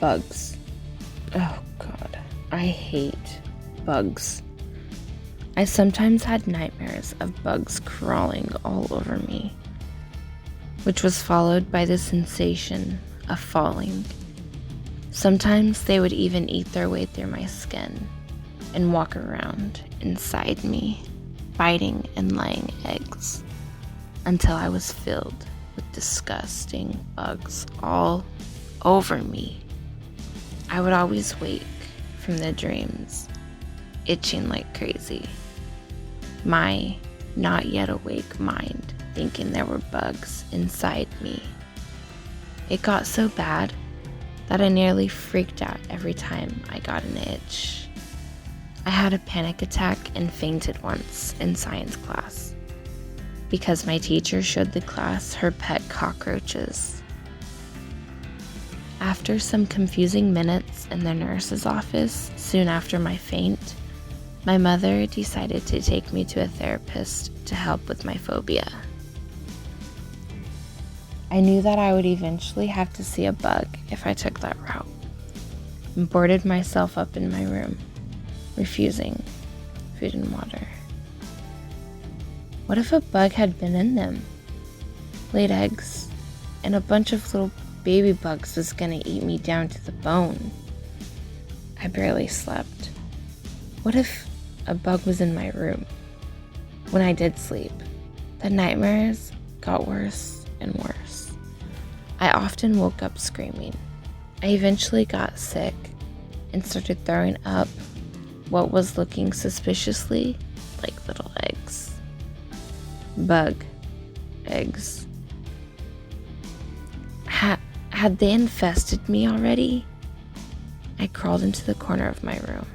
Bugs. Oh God, I hate bugs. I sometimes had nightmares of bugs crawling all over me, which was followed by the sensation of falling. Sometimes they would even eat their way through my skin and walk around inside me, biting and laying eggs, until I was filled with disgusting bugs all over me. I would always wake from the dreams, itching like crazy. My not yet awake mind thinking there were bugs inside me. It got so bad that I nearly freaked out every time I got an itch. I had a panic attack and fainted once in science class because my teacher showed the class her pet cockroaches. After some confusing minutes in the nurse's office soon after my faint, my mother decided to take me to a therapist to help with my phobia. I knew that I would eventually have to see a bug if I took that route, and boarded myself up in my room, refusing food and water. What if a bug had been in them, laid eggs, and a bunch of little baby bugs was gonna eat me down to the bone? I barely slept. What if a bug was in my room? When I did sleep, the nightmares got worse and worse. I often woke up screaming. I eventually got sick and started throwing up what was looking suspiciously like little eggs. Bug eggs. Had they infested me already? I crawled into the corner of my room,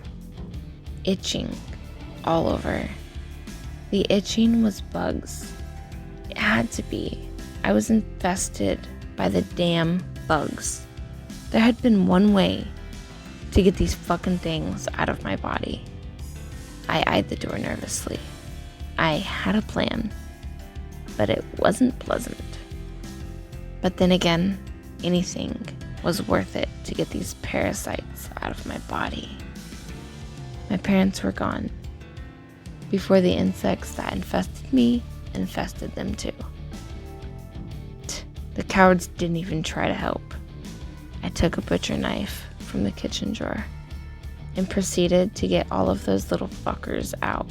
itching all over. The itching was bugs. It had to be. I was infested by the damn bugs. There had been one way to get these fucking things out of my body. I eyed the door nervously. I had a plan, but it wasn't pleasant. But then again, anything was worth it to get these parasites out of my body. My parents were gone before the insects that infested me infested them too. The cowards didn't even try to help. I took a butcher knife from the kitchen drawer and proceeded to get all of those little fuckers out.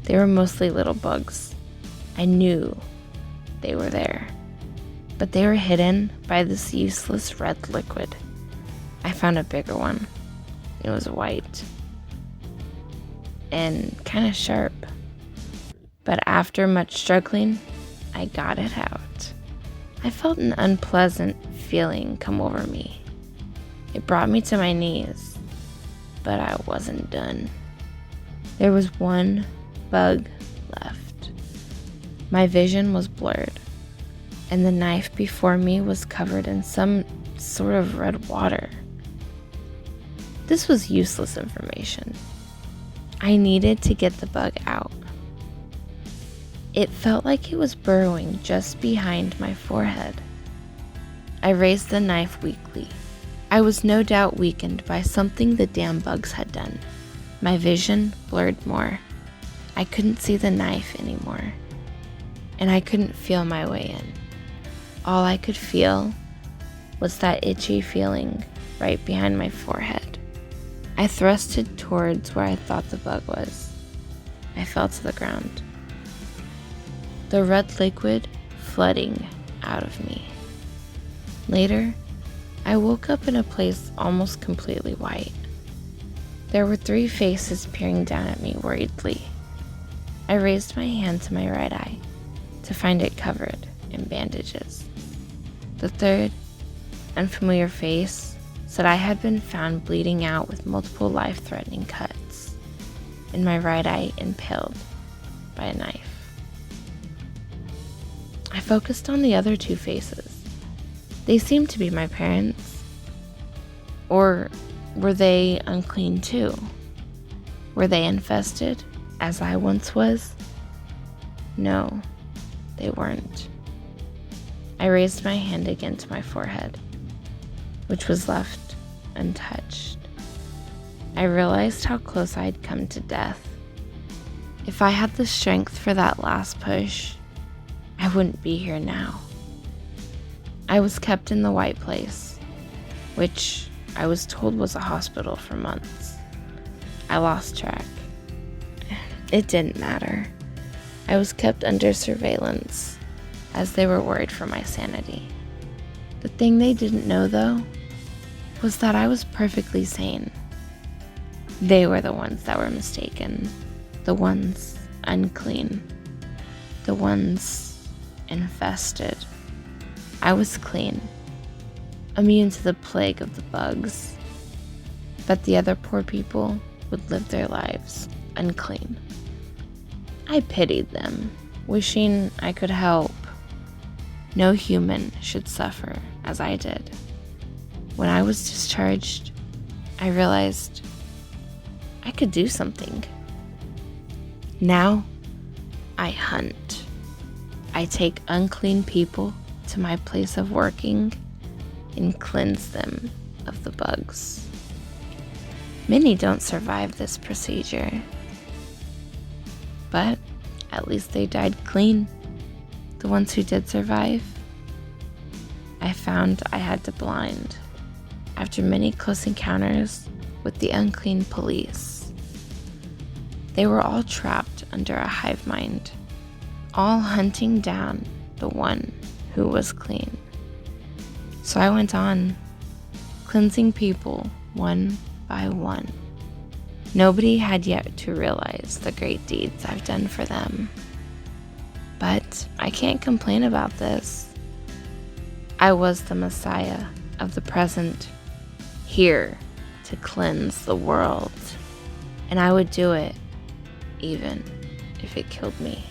They were mostly little bugs. I knew they were there, but they were hidden by this useless red liquid. I found a bigger one. It was white and kind of sharp, but after much struggling, I got it out. I felt an unpleasant feeling come over me. It brought me to my knees, but I wasn't done. There was one bug left. My vision was blurred, and the knife before me was covered in some sort of red water. This was useless information. I needed to get the bug out. It felt like it was burrowing just behind my forehead. I raised the knife weakly. I was no doubt weakened by something the damn bugs had done. My vision blurred more. I couldn't see the knife anymore, and I couldn't feel my way in. All I could feel was that itchy feeling right behind my forehead. I thrusted towards where I thought the bug was. I fell to the ground, the red liquid flooding out of me. Later, I woke up in a place almost completely white. There were 3 faces peering down at me worriedly. I raised my hand to my right eye to find it covered in bandages. The third, unfamiliar face said I had been found bleeding out with multiple life-threatening cuts, and my right eye impaled by a knife. I focused on the other 2 faces. They seemed to be my parents. Or were they unclean too? Were they infested, as I once was? No, they weren't. I raised my hand again to my forehead. which was left untouched. I realized how close I'd come to death. If I had the strength for that last push, I wouldn't be here now. I was kept in the white place, which I was told was a hospital, for months. I lost track. It didn't matter. I was kept under surveillance, as they were worried for my sanity. The thing they didn't know, though, was that I was perfectly sane. They were the ones that were mistaken, the ones unclean, the ones infested. I was clean, immune to the plague of the bugs, but the other poor people would live their lives unclean. I pitied them, wishing I could help. No human should suffer as I did. When I was discharged, I realized I could do something. Now, I hunt. I take unclean people to my place of working and cleanse them of the bugs. Many don't survive this procedure, but at least they died clean. The ones who did survive, I found I had to blind after many close encounters with the unclean police. They were all trapped under a hive mind, all hunting down the one who was clean. So I went on, cleansing people one by one. Nobody had yet to realize the great deeds I've done for them. But I can't complain about this. I was the Messiah of the present, here to cleanse the world, and I would do it even if it killed me.